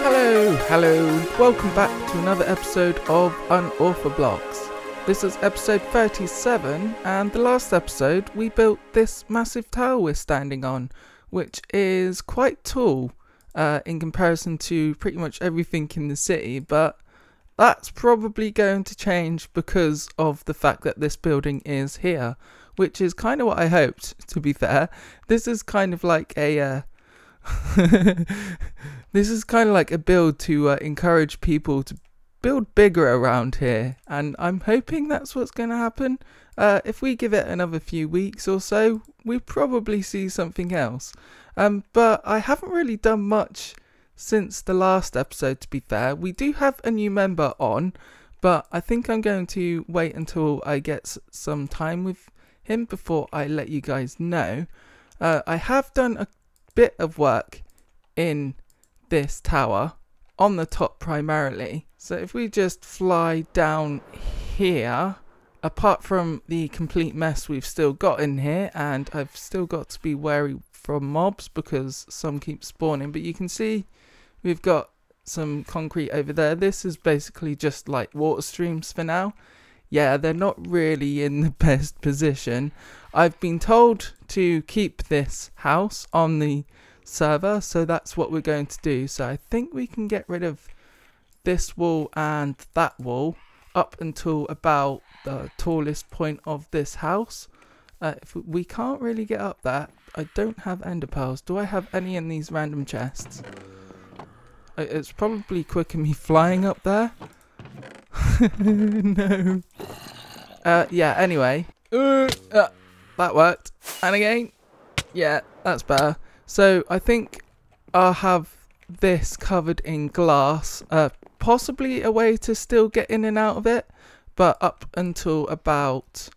Hello, and welcome back to another episode of UnorthoBlocks. This is episode 37, and the last episode we built this massive tower we're standing on, which is quite tall in comparison to pretty much everything in the city, but that's probably going to change because of the fact that this building is here, which is kind of what I hoped, to be fair. This is kind of like a this is kind of like a build to encourage people to build bigger around here, and I'm hoping that's what's going to happen. If we give it another few weeks or so, we probably see something else. But I haven't really done much since the last episode, to be fair. We do have a new member on, but I think I'm going to wait until I get some time with him before I let you guys know. I have done a bit of work in this tower on the top primarily. So if we just fly down here, apart from the complete mess we've still got in here, and I've still got to be wary from mobs because some keep spawning, but you can see we've got some concrete over there. This is basically just like water streams for now. Yeah, they're not really in the best position. I've been told to keep this house on the server, so that's what we're going to do. So I think we can get rid of this wall and that wall up until about the tallest point of this house. If we can't really get up there. I don't have ender pearls. Do I have any in these random chests? It's probably quicker me flying up there. No. Yeah, anyway. That worked. And again. Yeah, that's better. So I think I'll have this covered in glass. Possibly a way to still get in and out of it. But up until about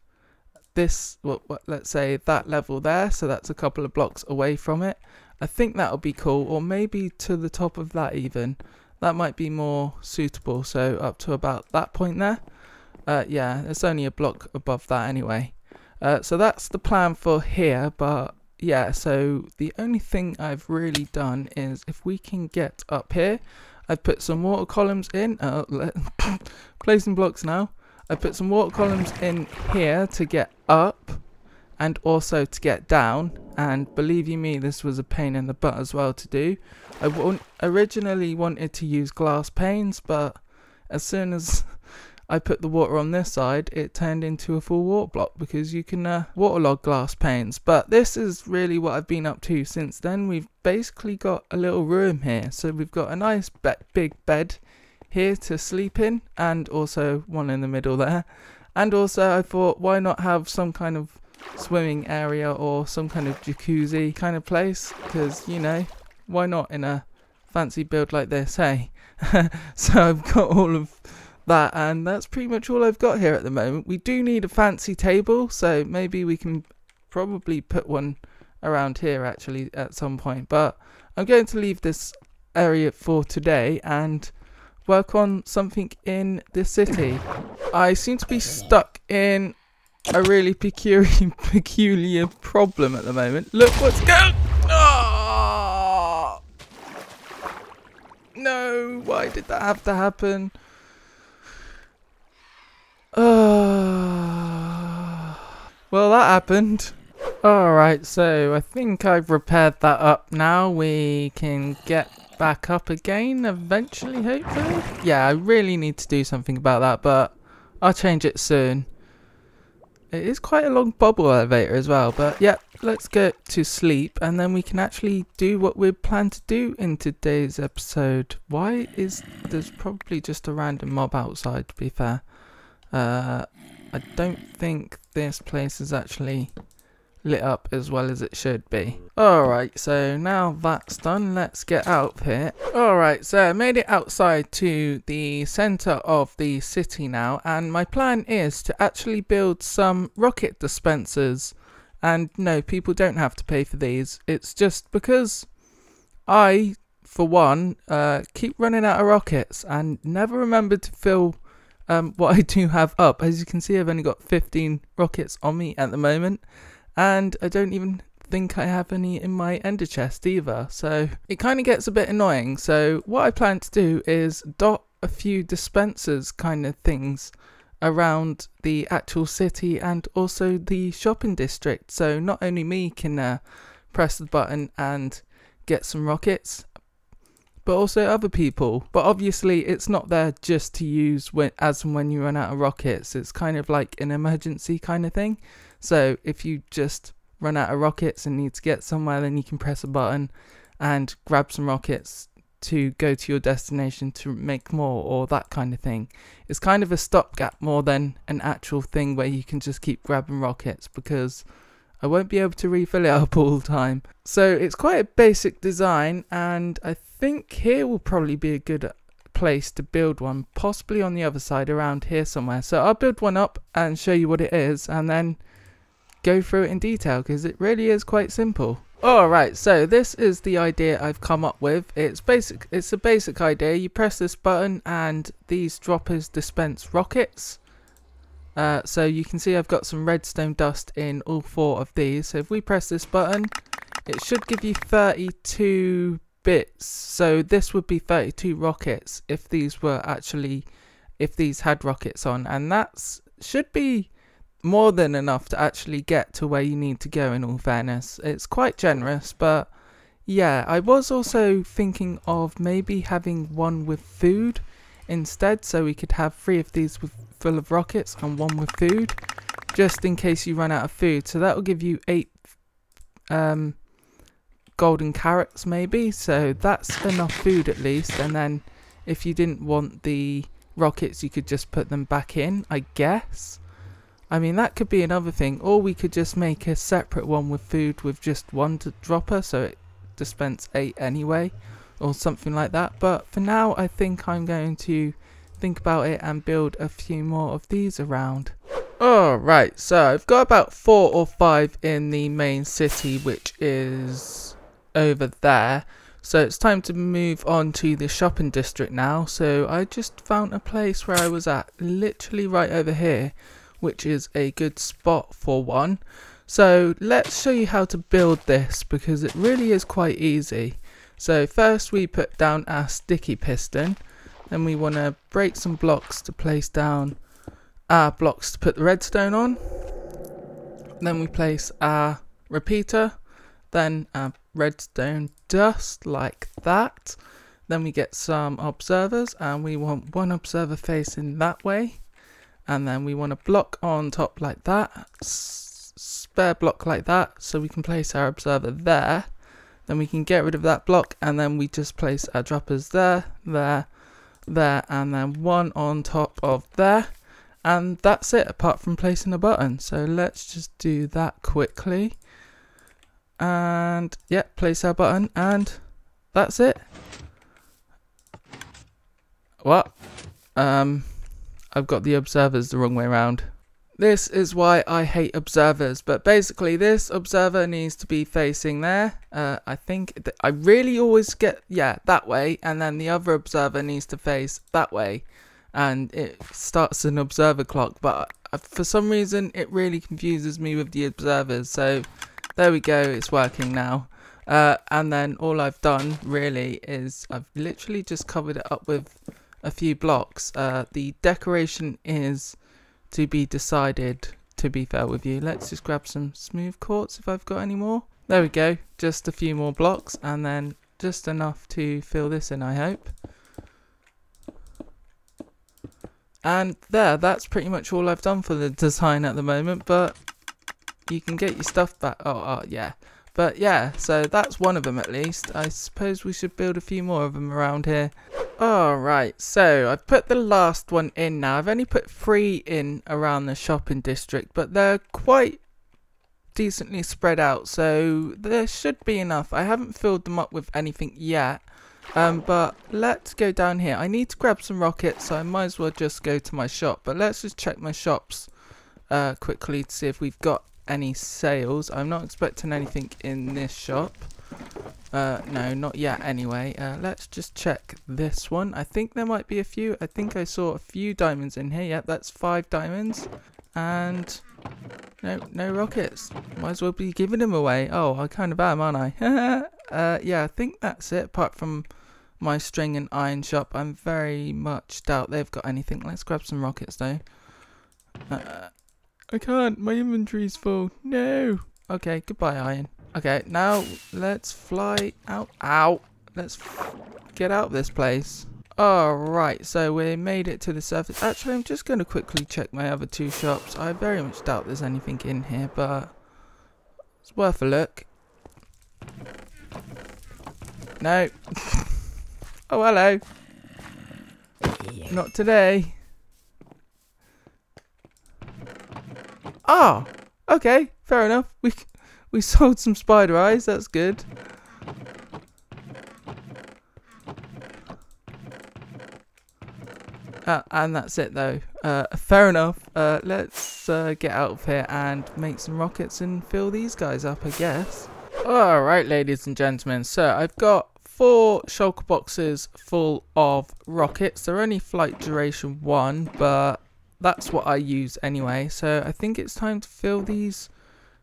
this, let's say that level there. So that's a couple of blocks away from it. I think that'll be cool. Or maybe to the top of that even. That might be more suitable. So up to about that point there. Yeah, it's only a block above that anyway. So that's the plan for here. But yeah, so the only thing I've really done is if we can get up here. I've put some water columns in. Placing blocks now. I put some water columns in here to get up. And also to get down, and believe you me, this was a pain in the butt as well to do. I originally wanted to use glass panes, but as soon as I put the water on this side, it turned into a full water block because you can waterlog glass panes. But this is really what I've been up to since then. We've basically got a little room here, so we've got a nice big bed here to sleep in, and also one in the middle there. And also I thought, why not have some kind of swimming area or some kind of jacuzzi kind of place, because you know, why not in a fancy build like this, hey? So I've got all of that, and that's pretty much all I've got here at the moment. We do need a fancy table, so maybe we can probably put one around here actually at some point, but I'm going to leave this area for today and work on something in the city. I seem to be stuck in a really peculiar problem at the moment. Look what's going on! Oh! No, why did that have to happen? Well, that happened. Alright, so I think I've repaired that up now. We can get back up again eventually, hopefully. Yeah, I really need to do something about that, but I'll change it soon. It is quite a long bubble elevator as well, but yeah, let's get to sleep and then we can actually do what we plan to do in today's episode. Why is there's probably just a random mob outside, to be fair. I don't think this place is actually lit up as well as it should be. Alright, so now that's done, let's get out of here. Alright, so I made it outside to the centre of the city now, and my plan is to actually build some rocket dispensers. And no, people don't have to pay for these. It's just because I, for one, keep running out of rockets and never remember to fill what I do have up. As you can see, I've only got 15 rockets on me at the moment. And I don't even think I have any in my ender chest either, so it kind of gets a bit annoying. So what I plan to do is dot a few dispensers kind of things around the actual city and also the shopping district, so not only me can press the button and get some rockets, but also other people. But obviously it's not there just to use as and when you run out of rockets. It's kind of like an emergency kind of thing. So if you just run out of rockets and need to get somewhere, then you can press a button and grab some rockets to go to your destination to make more, or that kind of thing. It's kind of a stopgap more than an actual thing where you can just keep grabbing rockets, because I won't be able to refill it up all the time. So it's quite a basic design, and I think here will probably be a good place to build one, possibly on the other side around here somewhere. So I'll build one up and show you what it is, and then go through it in detail, because it really is quite simple. Alright, so this is the idea I've come up with. It's a basic idea. You press this button and these droppers dispense rockets. So you can see I've got some redstone dust in all 4 of these. So if we press this button, it should give you 32 bits. So this would be 32 rockets if these had rockets on, and that should be more than enough to actually get to where you need to go, in all fairness. It's quite generous, but yeah, I was also thinking of maybe having one with food instead, so we could have 3 of these full of rockets and 1 with food, just in case you run out of food. So that will give you 8 golden carrots maybe, so that's enough food at least. And then if you didn't want the rockets, you could just put them back in, I guess. I mean, that could be another thing, or we could just make a separate one with food with just 1 dropper, so it dispense 8 anyway, or something like that. But for now, I think I'm going to think about it and build a few more of these around. Alright, so I've got about 4 or 5 in the main city, which is over there. So it's time to move on to the shopping district now. So I just found a place where I was at, literally right over here, which is a good spot for one. So let's show you how to build this, because it really is quite easy. So first we put down our sticky piston, then we want to break some blocks to place down our blocks to put the redstone on, then we place our repeater, then our redstone dust like that. Then we get some observers, and we want 1 observer facing that way. And then we want a block on top like that, spare block like that, so we can place our observer there. Then we can get rid of that block, and then we just place our droppers there, there, there, and then 1 on top of there. And that's it, apart from placing a button. So let's just do that quickly. And yeah, place our button, and that's it. What? I've got the observers the wrong way around. This is why I hate observers, but basically this observer needs to be facing there. I think I really always get, yeah, that way, and then the other observer needs to face that way, and it starts an observer clock. But for some reason it really confuses me with the observers. So there we go, it's working now. And then all I've done really is I've literally just covered it up with a few blocks. The decoration is to be decided, to be fair with you. Let's just grab some smooth quartz if I've got any more. There we go, just a few more blocks, and then just enough to fill this in, I hope. And there, that's pretty much all I've done for the design at the moment, but you can get your stuff back. Oh yeah. But yeah, so that's one of them at least. I suppose we should build a few more of them around here. Alright, so I've put the last one in now. I've only put 3 in around the shopping district, but they're quite decently spread out, so there should be enough. I haven't filled them up with anything yet, but let's go down here. I need to grab some rockets, so I might as well just go to my shop. But let's just check my shops quickly to see if we've got any sales. I'm not expecting anything in this shop. No, not yet anyway. Let's just check this one. I think there might be a few. I think I saw a few diamonds in here. Yep, that's 5 diamonds. And No, no rockets. Might as well be giving them away. Oh, I kind of am, aren't I? Yeah, I think that's it. Apart from my string and iron shop, I'm very much doubt they've got anything. Let's grab some rockets though. I can't. My inventory's full. No. Okay, goodbye, iron. Okay, now let's fly out. Ow. Let's get out of this place. Alright, so we made it to the surface. Actually, I'm just going to quickly check my other two shops. I very much doubt there's anything in here, but it's worth a look. No. Oh, hello. Not today. Ah, okay, fair enough. We sold some spider eyes. That's good. And that's it though. Fair enough. Let's get out of here and make some rockets and fill these guys up, I guess. Alright, ladies and gentlemen. So I've got 4 shulker boxes full of rockets. They're only flight duration 1, but that's what I use anyway. So I think it's time to fill these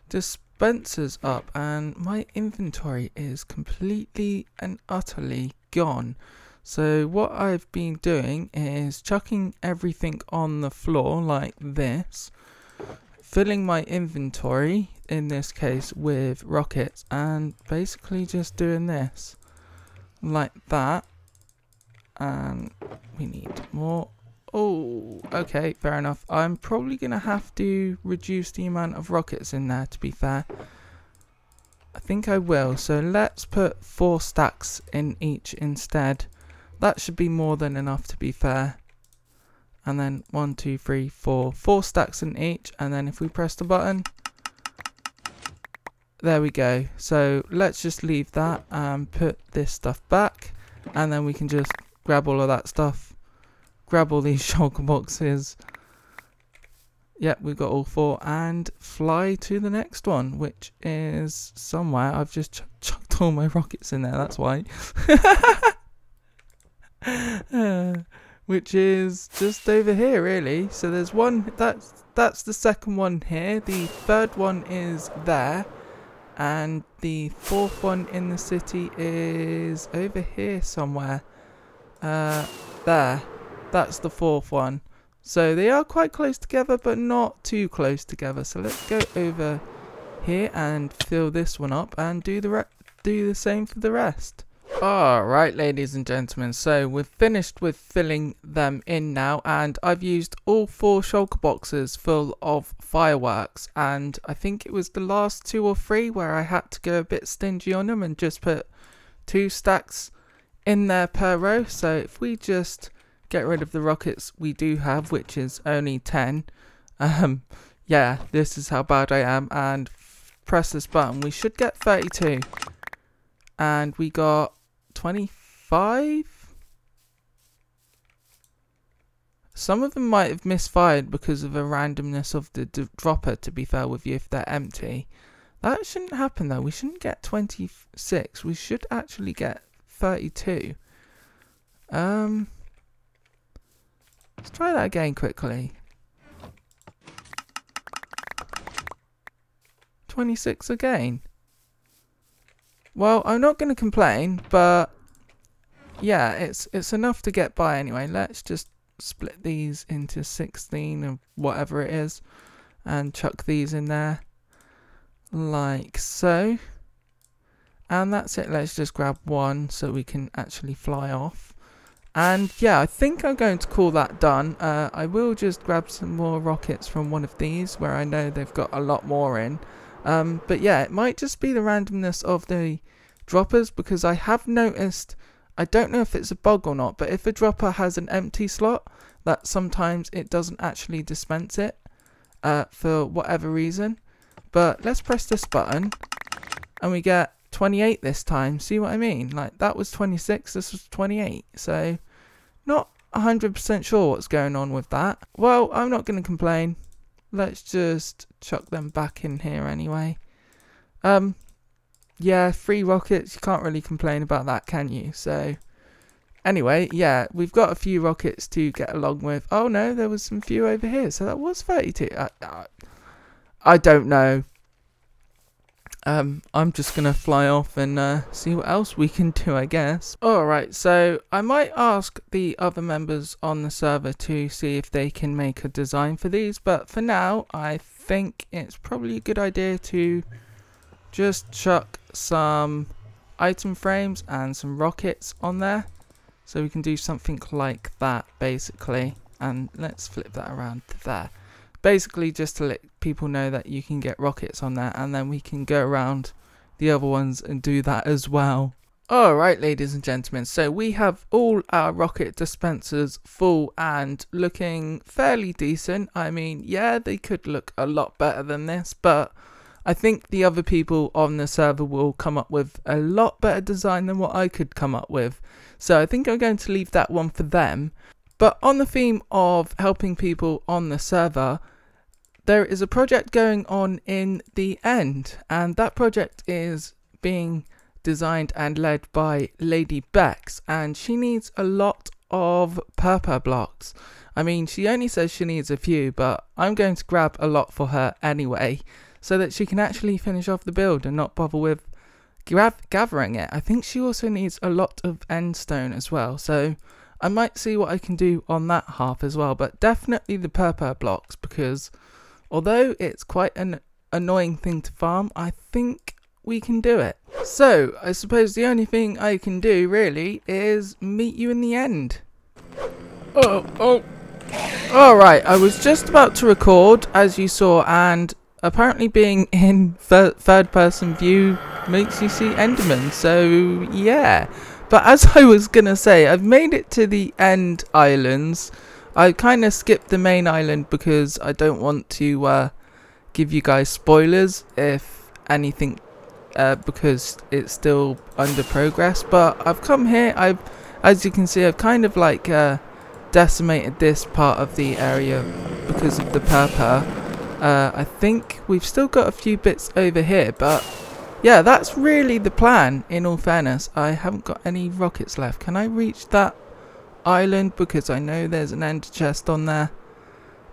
dispensers up. And my inventory is completely and utterly gone. So what I've been doing is chucking everything on the floor like this, filling my inventory, in this case with rockets, and basically just doing this like that. And we need more. Oh, okay, fair enough. I'm probably going to have to reduce the amount of rockets in there, to be fair. I think I will. So let's put 4 stacks in each instead. That should be more than enough, to be fair. And then 1, 2, 3, 4. 4 stacks in each. And then if we press the button, there we go. So let's just leave that and put this stuff back. And then we can just grab all of that stuff. Grab all these shulker boxes. Yep, we've got all 4. And fly to the next one, which is somewhere. I've just chucked all my rockets in there. That's why. Which is just over here, really. So there's one, that's the second one here. The third one is there, and the 4th one in the city is over here somewhere. There, that's the 4th one. So they are quite close together, but not too close together. So let's go over here and fill this one up and do the same for the rest. Alright, ladies and gentlemen, so we've finished with filling them in now, and I've used all 4 shulker boxes full of fireworks, and I think it was the last 2 or 3 where I had to go a bit stingy on them and just put 2 stacks in there per row. So if we just get rid of the rockets we do have, which is only 10, yeah, this is how bad I am, and press this button, we should get 32, and we got 25. Some of them might have misfired because of the randomness of the dropper, to be fair with you, if they're empty. That shouldn't happen though. We shouldn't get 26. We should actually get 32. Let's try that again quickly. 26 again. Well, I'm not going to complain, but yeah, it's enough to get by anyway. Let's just split these into 16 or whatever it is and chuck these in there like so. And that's it. Let's just grab one so we can actually fly off. And yeah, I think I'm going to call that done. I will just grab some more rockets from one of these where I know they've got a lot more in. But yeah, it might just be the randomness of the droppers, because I have noticed, I don't know if it's a bug or not, but if a dropper has an empty slot, that sometimes it doesn't actually dispense it for whatever reason. But let's press this button and we get 28 this time. See what I mean? Like, that was 26, this was 28. So not 100% sure what's going on with that. Well, I'm not going to complain. Let's just chuck them back in here anyway. Yeah, 3 rockets, you can't really complain about that, can you? So anyway, yeah, we've got a few rockets to get along with. Oh no, there was some few over here, so that was 32. I don't know. I'm just gonna fly off and see what else we can do, I guess. Alright, so I might ask the other members on the server to see if they can make a design for these, but for now I think it's probably a good idea to just chuck some item frames and some rockets on there, so we can do something like that basically. And let's flip that around to there. Basically just to let people know that you can get rockets on there, and then we can go around the other ones and do that as well. Alright, ladies and gentlemen, so we have all our rocket dispensers full and looking fairly decent. I mean, yeah, they could look a lot better than this, but I think the other people on the server will come up with a lot better design than what I could come up with. So I think I'm going to leave that one for them. But on the theme of helping people on the server, there is a project going on in the end, and that project is being designed and led by Lady Bex, and she needs a lot of purple blocks. I mean, she only says she needs a few, but I'm going to grab a lot for her anyway, so that she can actually finish off the build and not bother with gathering it. I think she also needs a lot of end stone as well, so I might see what I can do on that half as well, but definitely the purple blocks, because although it's quite an annoying thing to farm, I think we can do it. So I suppose the only thing I can do really is meet you in the end. Alright, I was just about to record, as you saw, and apparently being in third person view makes you see Enderman, so yeah. But as I was gonna say, I've made it to the end islands. I kind of skipped the main island because I don't want to give you guys spoilers if anything, because it's still under progress. But I've come here, as you can see, I've kind of like decimated this part of the area because of the purple. I think we've still got a few bits over here, but yeah, that's really the plan, in all fairness. I haven't got any rockets left. Can I reach that island? Because I know there's an ender chest on there.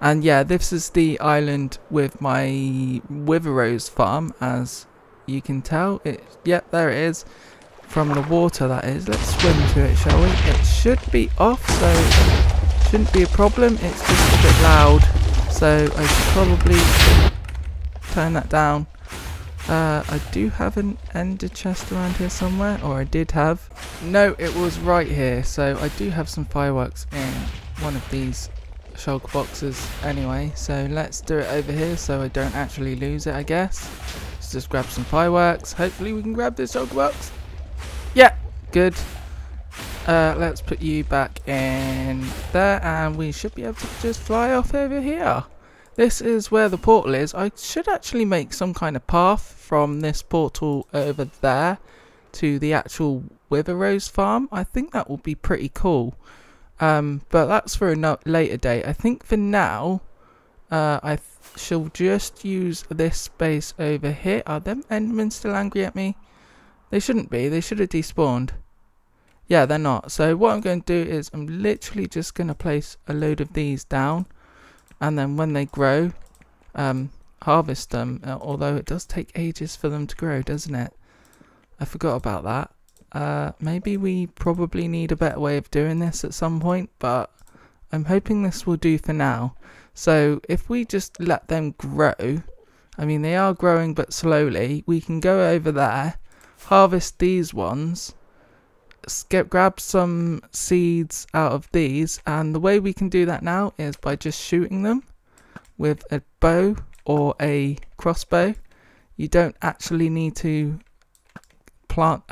And yeah, this is the island with my wither rose farm, as you can tell. Yep, there it is. From the water, that is. Let's swim to it, shall we? It should be off, so shouldn't be a problem. It's just a bit loud, so I should probably turn that down. I do have an ender chest around here somewhere, or I did have. No, it was right here, so I do have some fireworks in one of these shulker boxes anyway, so let's do it over here so I don't actually lose it, I guess. Let's just grab some fireworks. Hopefully we can grab this shulker box. Yeah, good. Let's put you back in there, and we should be able to just fly off over here. This is where the portal is. I should actually make some kind of path from this portal over there to the actual wither rose farm. I think that will be pretty cool. But that's for a later date. I think for now, I shall just use this space over here. Are them endermen still angry at me? They shouldn't be. They should have despawned. Yeah, they're not. So what I'm going to do is I'm literally just going to place a load of these down. And then when they grow, harvest them. Although it does take ages for them to grow, doesn't it? I forgot about that. Maybe we probably need a better way of doing this at some point, but I'm hoping this will do for now. So if we just let them grow, I mean they are growing but slowly, we can go over there, harvest these ones, grab some seeds out of these, and the way we can do that now is by just shooting them with a bow or a crossbow. You don't actually need to plant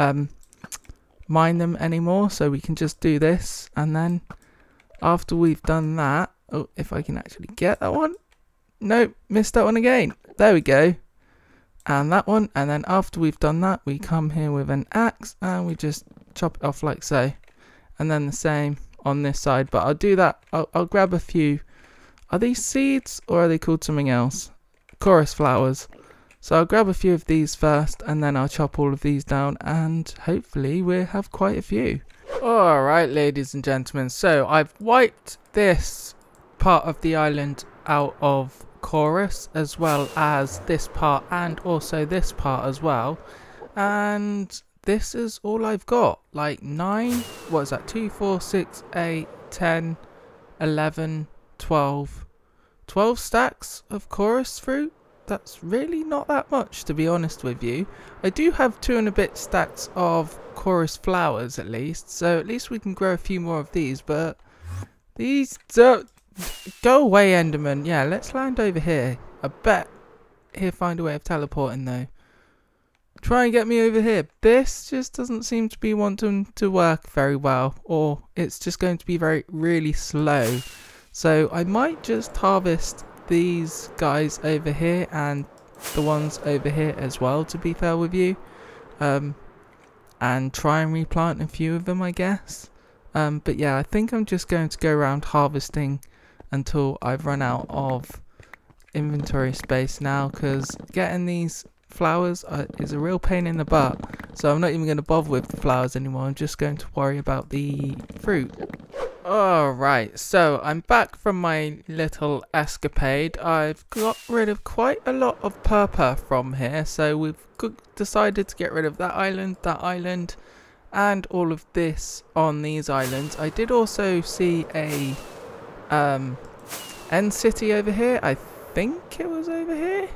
mine them anymore, so we can just do this, and then after we've done that, oh, if I can actually get that one, nope, missed that one again, there we go, and that one, and then after we've done that we come here with an axe and we just chop it off like so, and then the same on this side. But I'll do that, I'll grab a few. Are these seeds or are they called something else? Chorus flowers. So I'll grab a few of these first, and then I'll chop all of these down, and hopefully we'll have quite a few. Alright, ladies and gentlemen, so I've wiped this part of the island out of chorus, as well as this part and also this part as well. And this is all I've got. Like 9, what is that? 2, 4, 6, 8, 10, 11, 12. 12 stacks of chorus fruit. That's really not that much, to be honest with you. I do have 2 and a bit stacks of chorus flowers at least, so at least we can grow a few more of these. But these don't go away, Enderman. Yeah, let's land over here. I bet he'll find a way of teleporting though. Try and get me over here. This just doesn't seem to be wanting to work very well, or it's just going to be really slow. So I might just harvest these guys over here and the ones over here as well, to be fair with you, and try and replant a few of them, I guess. But yeah, I think I'm just going to go around harvesting until I've run out of inventory space now, because getting these flowers is a real pain in the butt. So I'm not even going to bother with the flowers anymore. I'm just going to worry about the fruit. Alright, so I'm back from my little escapade. I've got rid of quite a lot of purple from here, so we've decided to get rid of that island, and all of this on these islands. I did also see a end city over here. I think it was over here.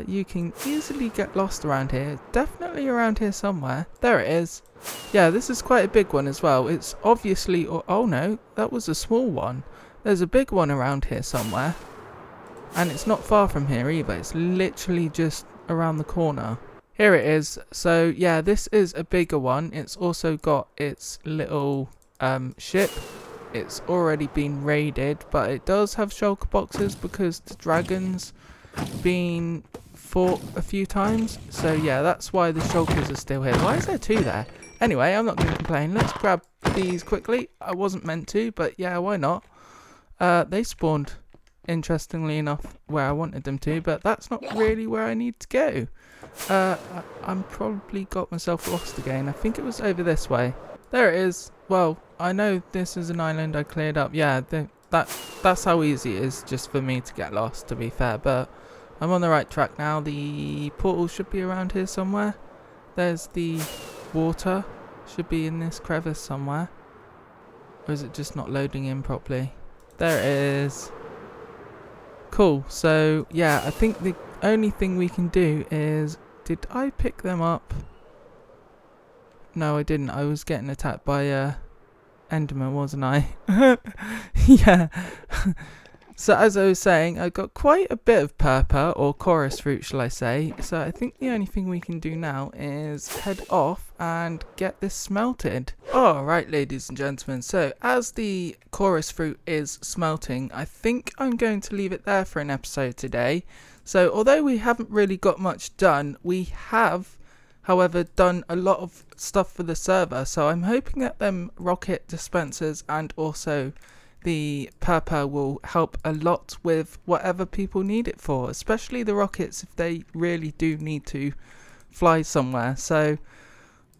You can easily get lost around here. Definitely around here somewhere. There it is. Yeah, this is quite a big one as well. It's obviously... oh no, that was a small one. There's a big one around here somewhere. And it's not far from here either. It's literally just around the corner. Here it is. So yeah, this is a bigger one. It's also got its little ship. It's already been raided, but it does have shulker boxes because the dragons been fought a few times. So yeah, that's why the shulkers are still here. Why is there 2 there? Anyway, I'm not going to complain. Let's grab these quickly. I wasn't meant to, but yeah, why not? They spawned, interestingly enough, where I wanted them to, but that's not really where I need to go. I'm probably got myself lost again. I think it was over this way. There it is. Well, I know this is an island I cleared up. Yeah, that's how easy it is just for me to get lost, to be fair. But I'm on the right track now. The portal should be around here somewhere. There's the water. Should be in this crevice somewhere. Or is it just not loading in properly? There it is. Cool. So, yeah, I think the only thing we can do is... Did I pick them up? No, I didn't. I was getting attacked by Enderman, wasn't I? Yeah. So as I was saying, I got quite a bit of purple, or chorus fruit shall I say. So I think the only thing we can do now is head off and get this smelted. Alright, ladies and gentlemen, so as the chorus fruit is smelting, I think I'm going to leave it there for an episode today. So although we haven't really got much done, we have, however, done a lot of stuff for the server. So I'm hoping that them rocket dispensers and also the purple will help a lot with whatever people need it for, especially the rockets if they really do need to fly somewhere. So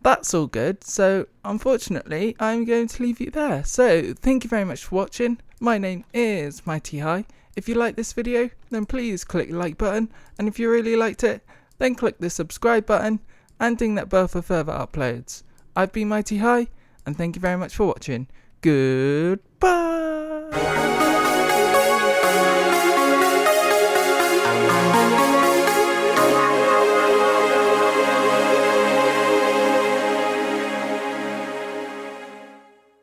that's all good. So unfortunately I'm going to leave you there. So thank you very much for watching. My name is Mighty High. If you like this video, then please click the like button, and if you really liked it, then click the subscribe button and ding that bell for further uploads. I've been Mighty High, and thank you very much for watching. Goodbye.